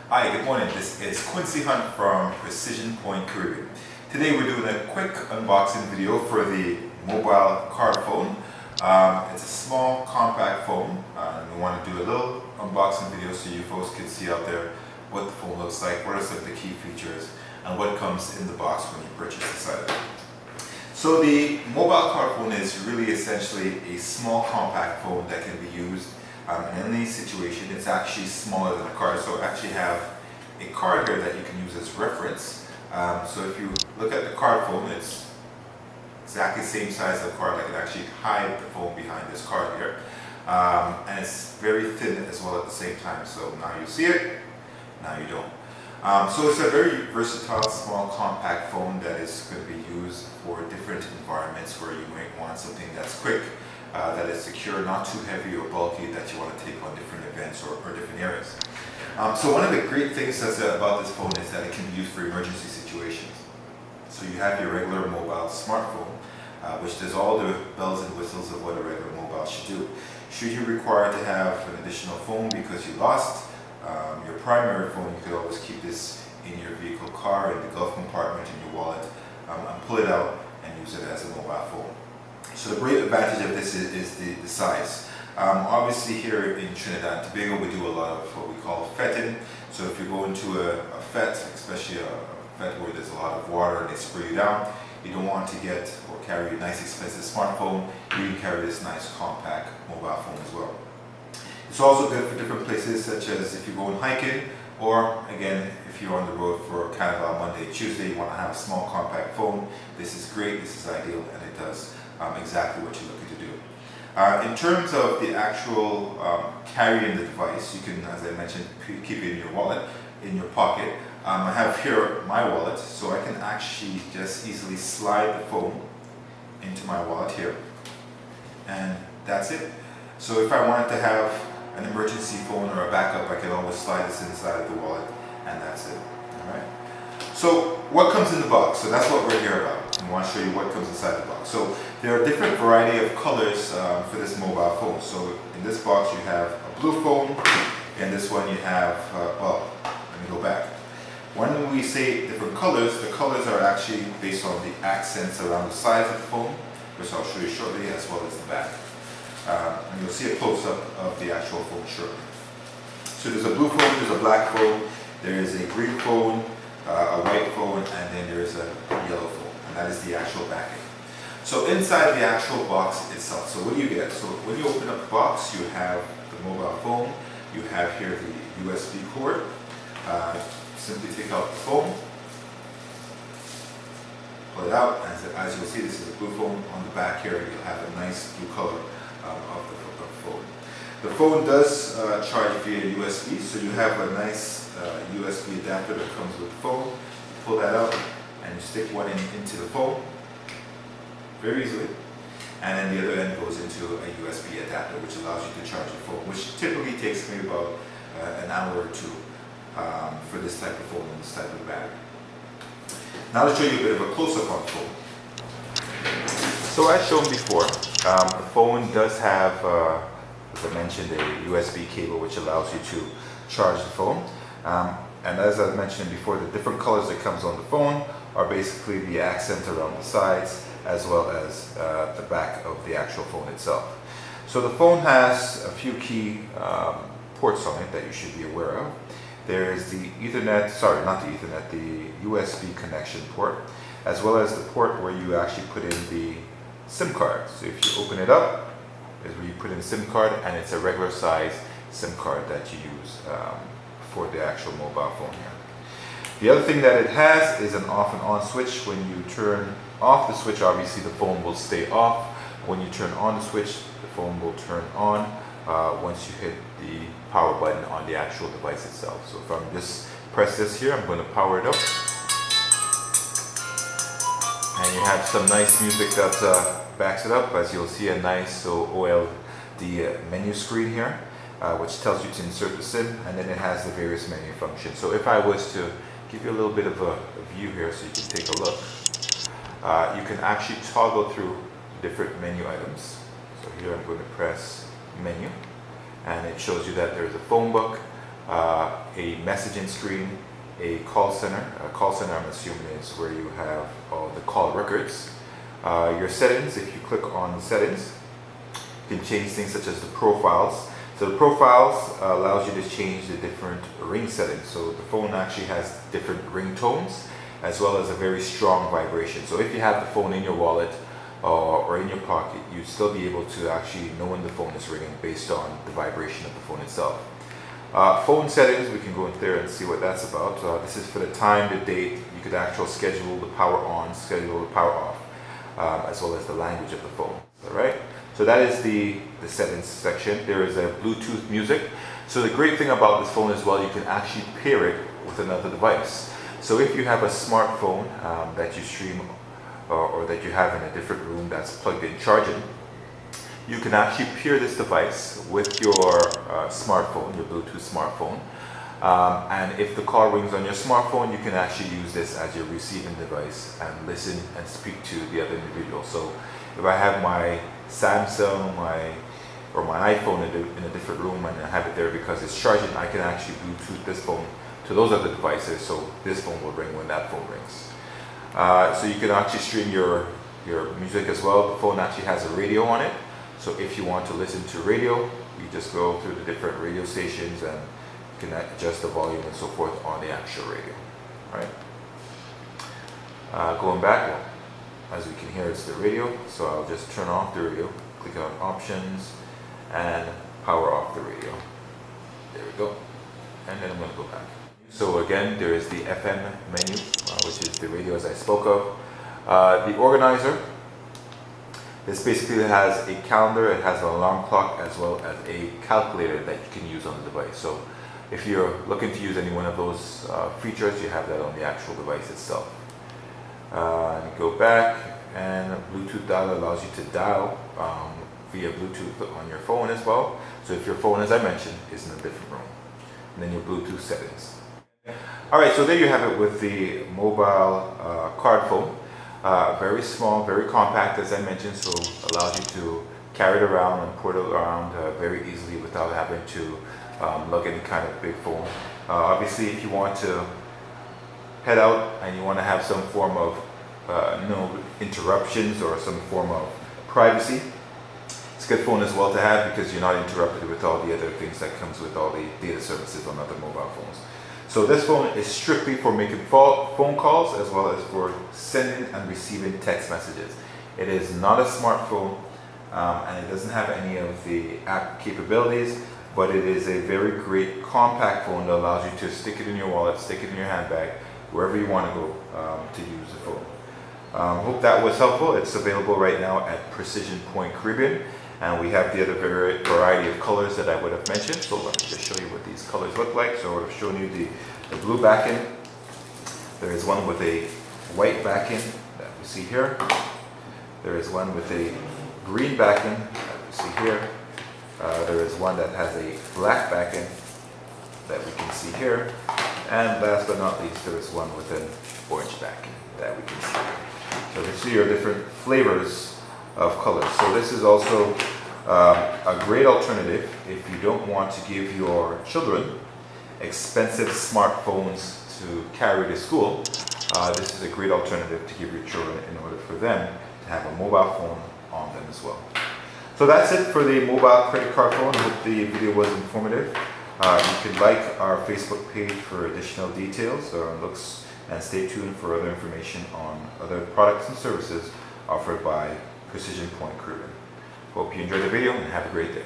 Hi, good morning. This is Quincy Hunt from Precision Point Caribbean. Today we're doing a quick unboxing video for the mobile CardPhone. It's a small compact phone and we want to do a little unboxing video so you folks can see out there what the phone looks like, what are some of the key features, and what comes in the box when you purchase this item. So the mobile CardPhone is really essentially a small compact phone that can be used in any situation. It's actually smaller than a card, so I actually have a card here that you can use as reference. So if you look at the CardPhone, it's exactly the same size of the card. I can actually hide the phone behind this card here. And it's very thin as well at the same time. So now you see it, now you don't. So it's a very versatile, small, compact phone that is going to be used for different environments where you might want something that's quick, that is secure, not too heavy or bulky, that you want to take on different events or different areas. So one of the great things about this phone is that it can be used for emergency situations. So you have your regular mobile smartphone, which does all the bells and whistles of what a regular mobile should do. Should you require to have an additional phone because you lost your primary phone, you could always keep this in your vehicle car, in the glove compartment, in your wallet, and pull it out and use it as a mobile phone. So the great advantage of this is the size. Obviously here in Trinidad and Tobago we do a lot of what we call fetting. So if you go into a fet, especially a fet where there's a lot of water and they spray you down, you don't want to get or carry a nice expensive smartphone. You can carry this nice compact mobile phone as well. It's also good for different places, such as if you're going hiking, or again, if you're on the road for Carnival Monday, Tuesday, you want to have a small compact phone. This is great, this is ideal, and it does exactly what you're looking to do. In terms of the actual carrying the device, you can, as I mentioned, keep it in your wallet, in your pocket. I have here my wallet, so I can actually just easily slide the phone into my wallet here, and that's it. So if I wanted to have an emergency phone or a backup, I can always slide this inside of the wallet, and that's it. Alright. So what comes in the box? So that's what we're here about. I want to show you what comes inside the box. So there are different variety of colors for this mobile phone. So in this box you have a blue phone, and this one you have, well, let me go back. When we say different colors, the colors are actually based on the accents around the sides of the phone, which I'll show you shortly, as well as the back. And you'll see a close-up of the actual phone shortly. So there's a blue phone, there's a black phone, there is a green phone, a white phone, and then there is a yellow phone, and that is the actual backing. So inside the actual box itself, so what do you get? So when you open up the box, you have the mobile phone, you have here the USB cord. Simply take out the phone, pull it out, as you'll see, this is a blue phone. On the back here you'll have a nice blue color of the phone. The phone does charge via USB, so you have a nice USB adapter that comes with the phone. You pull that out and you stick one into the phone very easily, and then the other end goes into a USB adapter, which allows you to charge the phone, which typically takes maybe about an hour or two for this type of phone and this type of battery. Now to show you a bit of a close-up on the phone. So as shown before, the phone does have, as I mentioned, a USB cable which allows you to charge the phone. And as I mentioned before, the different colors that comes on the phone are basically the accent around the sides, as well as the back of the actual phone itself. So the phone has a few key ports on it that you should be aware of. There is the Ethernet, sorry, not the Ethernet, the USB connection port, as well as the port where you actually put in the SIM card. So if you open it up, is where you put in the SIM card, and it's a regular size SIM card that you use for the actual mobile phone here. The other thing that it has is an off and on switch. When you turn off the switch, obviously the phone will stay off. When you turn on the switch, the phone will turn on once you hit the power button on the actual device itself. So if I'm just press this here, I'm going to power it up, and you have some nice music that backs it up, as you'll see a nice OLED menu screen here, which tells you to insert the SIM, and then it has the various menu functions. So if I was to give you a little bit of a view here so you can take a look, you can actually toggle through different menu items. So here I'm going to press menu, and it shows you that there's a phone book, a messaging screen, a call center. A call center, I'm assuming, is where you have all the call records. Your settings, if you click on settings, you can change things such as the profiles. So the profiles allows you to change the different ring settings. So the phone actually has different ringtones as well as a very strong vibration. So if you have the phone in your wallet or in your pocket, you'd still be able to actually know when the phone is ringing based on the vibration of the phone itself. Phone settings, we can go in there and see what that's about. This is for the time, the date. You could actually schedule the power on, schedule the power off, as well as the language of the phone. All right. So that is the settings section. There is a Bluetooth music. So the great thing about this phone as well, you can actually pair it with another device. So if you have a smartphone that you stream or that you have in a different room that's plugged in charging, you can actually pair this device with your smartphone, your Bluetooth smartphone. And if the call rings on your smartphone, you can actually use this as your receiving device and listen and speak to the other individual. So if I have my Samsung or my iPhone in a different room and I have it there because it's charging, I can actually Bluetooth this phone to those other devices, so this phone will ring when that phone rings. So you can actually stream your music as well. The phone actually has a radio on it, so if you want to listen to radio, you just go through the different radio stations and you can adjust the volume and so forth on the actual radio. All right. Going back, well, as we can hear, it's the radio, so I'll just turn off the radio, click on options, and power off the radio. There we go. And then I'm going to go back. So again, there is the FM menu, which is the radio as I spoke of. The organizer, this basically has a calendar, it has an alarm clock, as well as a calculator that you can use on the device. So if you're looking to use any one of those features, you have that on the actual device itself. Go back, and Bluetooth dial allows you to dial via Bluetooth on your phone as well. So if your phone, as I mentioned, is in a different room, and then your Bluetooth settings. Alright, so there you have it with the mobile CardPhone. Very small, very compact, as I mentioned, so allows you to carry it around and put it around very easily without having to lug any kind of big phone. Obviously, if you want to head out and you want to have some form of no interruptions or some form of privacy, it's a good phone as well to have because you're not interrupted with all the other things that comes with all the data services on other mobile phones. So this phone is strictly for making phone calls as well as for sending and receiving text messages. It is not a smartphone and it doesn't have any of the app capabilities, but it is a very great compact phone that allows you to stick it in your wallet, stick it in your handbag, wherever you want to go to use the phone. Hope that was helpful. It's available right now at Precision Point Caribbean, and we have the other variety of colors that I would have mentioned. So let me just show you what these colors look like. So I've shown you the blue backing. There is one with a white backing that we see here. There is one with a green backing that we see here. There is one that has a black backing that we can see here. And last but not least, there is one with an orange backing that we can see here. So you see your different flavors of colors. So this is also a great alternative if you don't want to give your children expensive smartphones to carry to school. This is a great alternative to give your children in order for them to have a mobile phone on them as well. So that's it for the mobile credit card phone. I hope the video was informative. You can like our Facebook page for additional details or looks, and stay tuned for other information on other products and services offered by Precision Point Caribbean. Hope you enjoyed the video and have a great day.